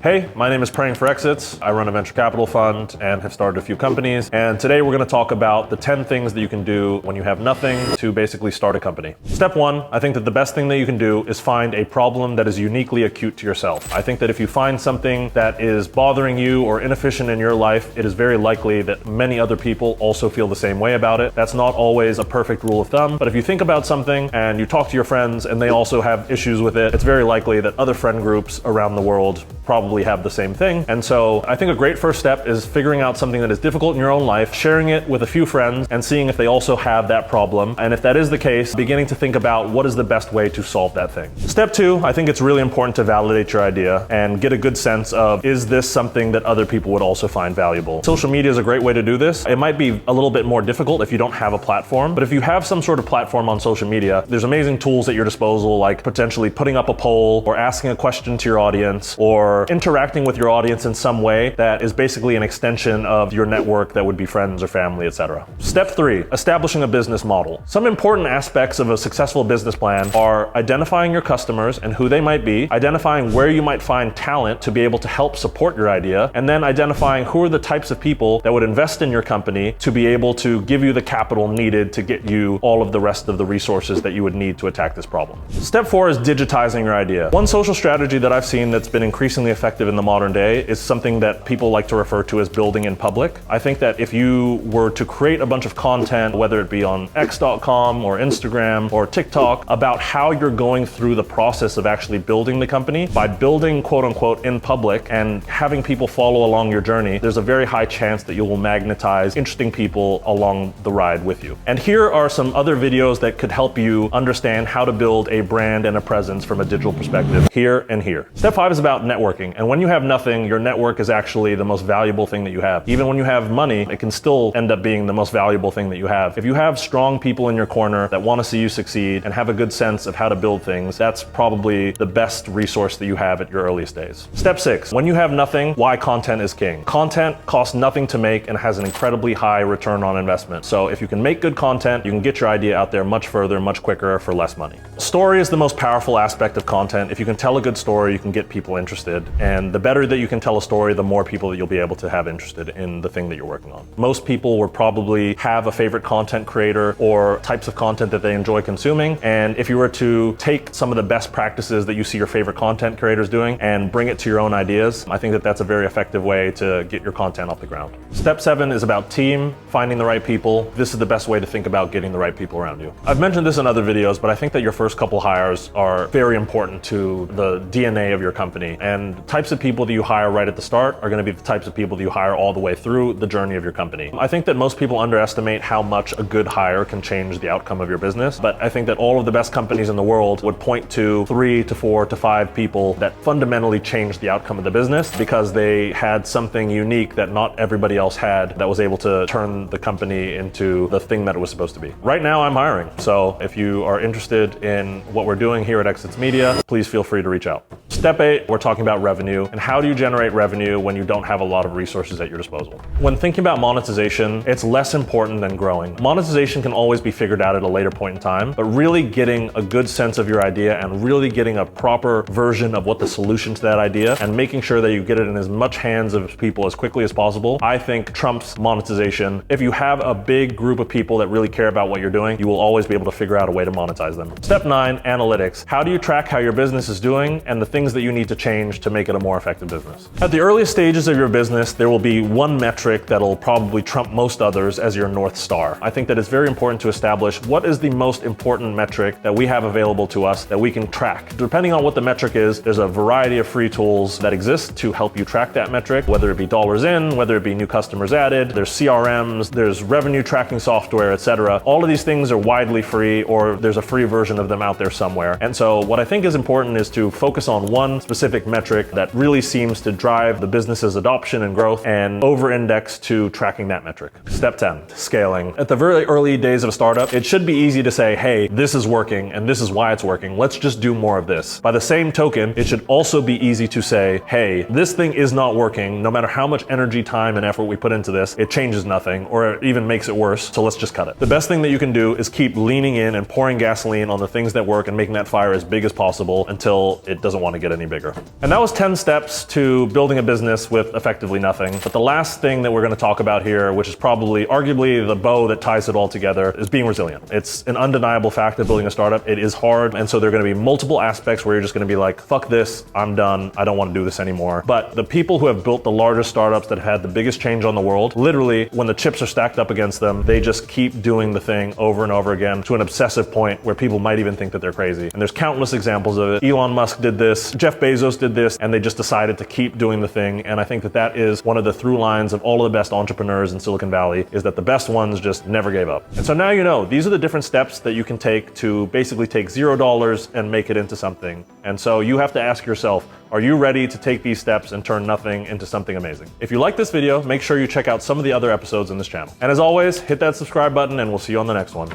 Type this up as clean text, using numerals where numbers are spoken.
Hey, my name is Praying for Exits. I run a venture capital fund and have started a few companies. And today we're going to talk about the 10 things that you can do when you have nothing to basically start a company. Step one, I think that the best thing that you can do is find a problem that is uniquely acute to yourself. I think that if you find something that is bothering you or inefficient in your life, it is very likely that many other people also feel the same way about it. That's not always a perfect rule of thumb, but if you think about something and you talk to your friends and they also have issues with it, it's very likely that other friend groups around the world probably have the same thing. And so I think a great first step is figuring out something that is difficult in your own life, sharing it with a few friends and seeing if they also have that problem. And if that is the case, beginning to think about what is the best way to solve that thing. Step two, I think it's really important to validate your idea and get a good sense of, is this something that other people would also find valuable? Social media is a great way to do this. It might be a little bit more difficult if you don't have a platform, but if you have some sort of platform on social media, there's amazing tools at your disposal, like potentially putting up a poll or asking a question to your audience or interacting with your audience in some way that is basically an extension of your network that would be friends or family, etc. Step three, establishing a business model. Some important aspects of a successful business plan are identifying your customers and who they might be, identifying where you might find talent to be able to help support your idea, and then identifying who are the types of people that would invest in your company to be able to give you the capital needed to get you all of the rest of the resources that you would need to attack this problem. Step four is digitizing your idea. One social strategy that I've seen that's been increasingly effective in the modern day is something that people like to refer to as building in public. I think that if you were to create a bunch of content, whether it be on x.com or Instagram or TikTok, about how you're going through the process of actually building the company, by building quote unquote in public and having people follow along your journey, there's a very high chance that you will magnetize interesting people along the ride with you. And here are some other videos that could help you understand how to build a brand and a presence from a digital perspective here and here. Step five is about networking. And when you have nothing, your network is actually the most valuable thing that you have. Even when you have money, it can still end up being the most valuable thing that you have. If you have strong people in your corner that want to see you succeed and have a good sense of how to build things, that's probably the best resource that you have at your earliest days. Step six, when you have nothing, why content is king. Content costs nothing to make and has an incredibly high return on investment. So if you can make good content, you can get your idea out there much further, much quicker for less money. Story is the most powerful aspect of content. If you can tell a good story, you can get people interested. And the better that you can tell a story, the more people that you'll be able to have interested in the thing that you're working on. Most people will probably have a favorite content creator or types of content that they enjoy consuming. And if you were to take some of the best practices that you see your favorite content creators doing and bring it to your own ideas, I think that that's a very effective way to get your content off the ground. Step seven is about team, finding the right people. This is the best way to think about getting the right people around you. I've mentioned this in other videos, but I think that your first couple hires are very important to the DNA of your company. And types of people that you hire right at the start are going to be the types of people that you hire all the way through the journey of your company. I think that most people underestimate how much a good hire can change the outcome of your business, but I think that all of the best companies in the world would point to 3 to 4 to 5 people that fundamentally changed the outcome of the business because they had something unique that not everybody else had that was able to turn the company into the thing that it was supposed to be. Right now I'm hiring, so if you are interested in what we're doing here at Exits Media, please feel free to reach out. Step 8, we're talking about revenue and how do you generate revenue when you don't have a lot of resources at your disposal. When thinking about monetization, it's less important than growing. Monetization can always be figured out at a later point in time, but really getting a good sense of your idea and really getting a proper version of what the solution to that idea and making sure that you get it in as much hands of people as quickly as possible, I think trumps monetization. If you have a big group of people that really care about what you're doing, you will always be able to figure out a way to monetize them. Step 9, analytics. How do you track how your business is doing and the things that you need to change to make it a more effective business? At the earliest stages of your business, there will be one metric that'll probably trump most others as your North Star. I think that it's very important to establish what is the most important metric that we have available to us that we can track. Depending on what the metric is, there's a variety of free tools that exist to help you track that metric, whether it be dollars in, whether it be new customers added, there's CRMs, there's revenue tracking software, etc. All of these things are widely free or there's a free version of them out there somewhere. And so what I think is important is to focus on one specific metric that really seems to drive the business's adoption and growth and over-index to tracking that metric. Step 10, scaling. At the very early days of a startup, it should be easy to say, hey, this is working and this is why it's working. Let's just do more of this. By the same token, it should also be easy to say, hey, this thing is not working. No matter how much energy, time, and effort we put into this, it changes nothing or it even makes it worse. So let's just cut it. The best thing that you can do is keep leaning in and pouring gasoline on the things that work and making that fire as big as possible until it doesn't want to get any bigger. And that was 10 10 steps to building a business with effectively nothing. But the last thing that we're going to talk about here, which is probably arguably the bow that ties it all together, is being resilient. It's an undeniable fact of building a startup. It is hard. And so there are going to be multiple aspects where you're just going to be like, fuck this, I'm done. I don't want to do this anymore. But the people who have built the largest startups that had the biggest change on the world, literally when the chips are stacked up against them, they just keep doing the thing over and over again to an obsessive point where people might even think that they're crazy. And there's countless examples of it. Elon Musk did this, Jeff Bezos did this, and they just decided to keep doing the thing. And I think that that is one of the through lines of all of the best entrepreneurs in Silicon Valley, is that the best ones just never gave up. And so now you know, these are the different steps that you can take to basically take $0 and make it into something. And so you have to ask yourself, are you ready to take these steps and turn nothing into something amazing? If you like this video, make sure you check out some of the other episodes in this channel. And as always, hit that subscribe button and we'll see you on the next one.